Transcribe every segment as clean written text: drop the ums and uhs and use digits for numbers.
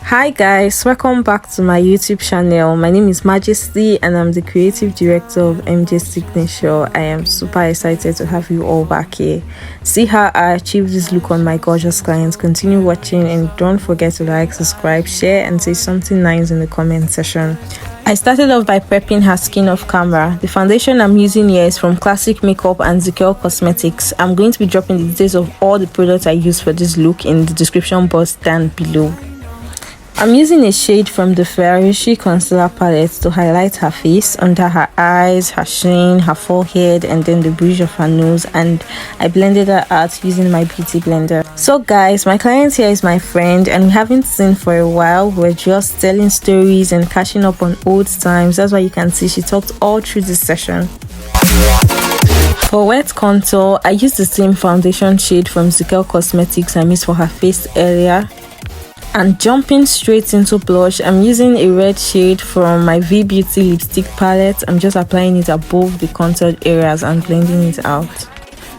Hi guys, welcome back to my YouTube channel. My name is Majesty and I'm the creative director of MJ Signature. I am super excited to have you all back here. See how I achieved this look on my gorgeous clients. Continue watching and don't forget to like, subscribe, share and say something nice in the comment section. I started off by prepping her skin off camera. The foundation I'm using here is from Classic Makeup and Zikel Cosmetics. I'm going to be dropping the details of all the products I use for this look in the description box down below. I'm using a shade from the Ferraruci concealer palette to highlight her face, under her eyes, her chin, her forehead and then the bridge of her nose, and I blended her out using my beauty blender. So guys, my client here is my friend and we haven't seen for a while. We're just telling stories and catching up on old times. That's why you can see she talked all through this session. For wet contour, I used the same foundation shade from Zikel Cosmetics I missed for her face earlier. And jumping straight into blush, I'm using a red shade from my veebeauty lipstick palette. I'm just applying it above the contoured areas and blending it out.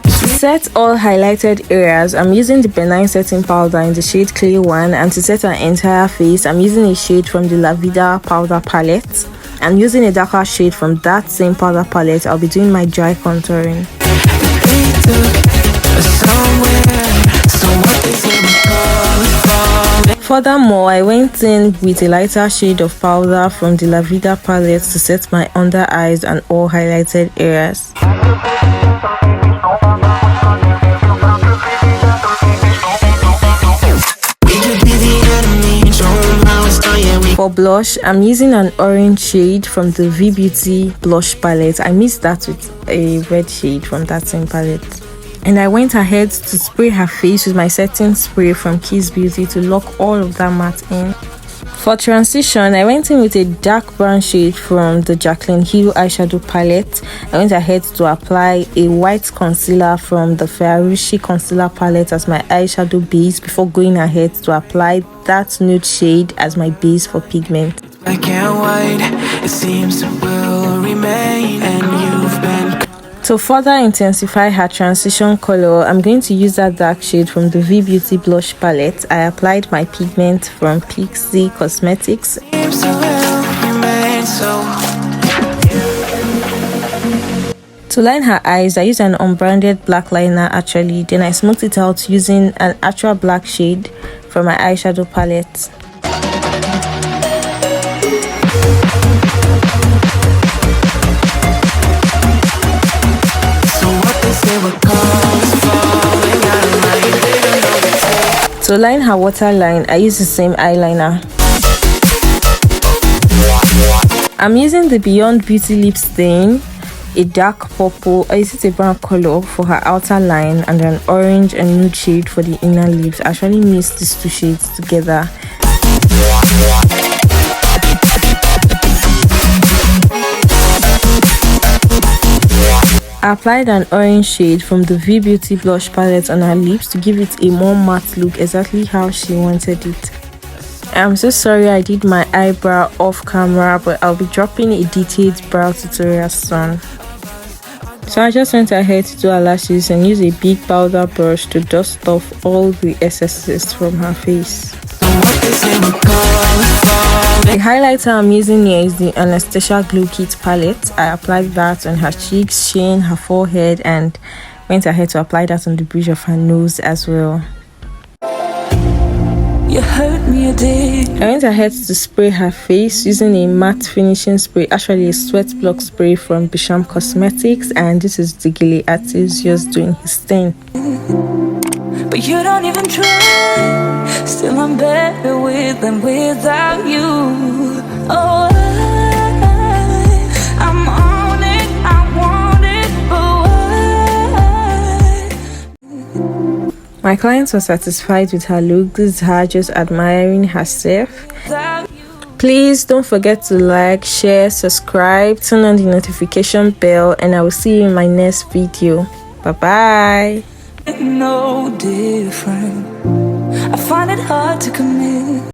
To set all highlighted areas, I'm using the benign setting powder in the shade Clay 1, and to set her entire face, I'm using a shade from the Laveeda powder palette. And using a darker shade from that same powder palette, I'll be doing my dry contouring. Furthermore, I went in with a lighter shade of powder from the Laveeda palette to set my under eyes and all highlighted areas. For blush, I'm using an orange shade from the veebeauty blush palette. I mixed that with a red shade from that same palette. And I went ahead to spray her face with my setting spray from Kiss Beauty to lock all of that matte in. For transition, I went in with a dark brown shade from the Jacklyn eyeshadow palette. I went ahead to apply a white concealer from the ferraruci concealer palette as my eyeshadow base before going ahead to apply that nude shade as my base for pigment. I can't wait, it seems it will remain, and you've been. To further intensify her transition color, I'm going to use that dark shade from the veebeauty blush palette. I applied my pigment from Pixie Cosmetics. To line her eyes, I used an unbranded black liner actually, then I smoked it out using an actual black shade from my eyeshadow palette. To line her waterline, I use the same eyeliner. I'm using the Beyond Beauty lip stain, a dark purple, I used a brown color for her outer line and an orange and nude shade for the inner lips. I actually mixed these two shades together. I applied an orange shade from the veebeauty blush palette on her lips to give it a more matte look, exactly how she wanted it. I'm so sorry I did my eyebrow off camera, but I'll be dropping a detailed brow tutorial soon. So I just went ahead to do her lashes and use a big powder brush to dust off all the excesses from her face. The highlighter I'm using here is the Anastasia glowkit palette. I applied that on her cheeks, chin, her forehead and went ahead to apply that on the bridge of her nose as well. You hurt me, you did. I went ahead to spray her face using a matte finishing spray, actually a sweat block spray from Bisham Cosmetics, and this is the Gilly artist just doing his thing. But you don't even try. Still I'm better with than without you. Oh, I'm on it, I want it, but why? My clients were satisfied with her look. This is her just admiring herself. Please don't forget to like, share, subscribe, turn on the notification bell, and I will see you in my next video. Bye bye. No different. I find it hard to commit.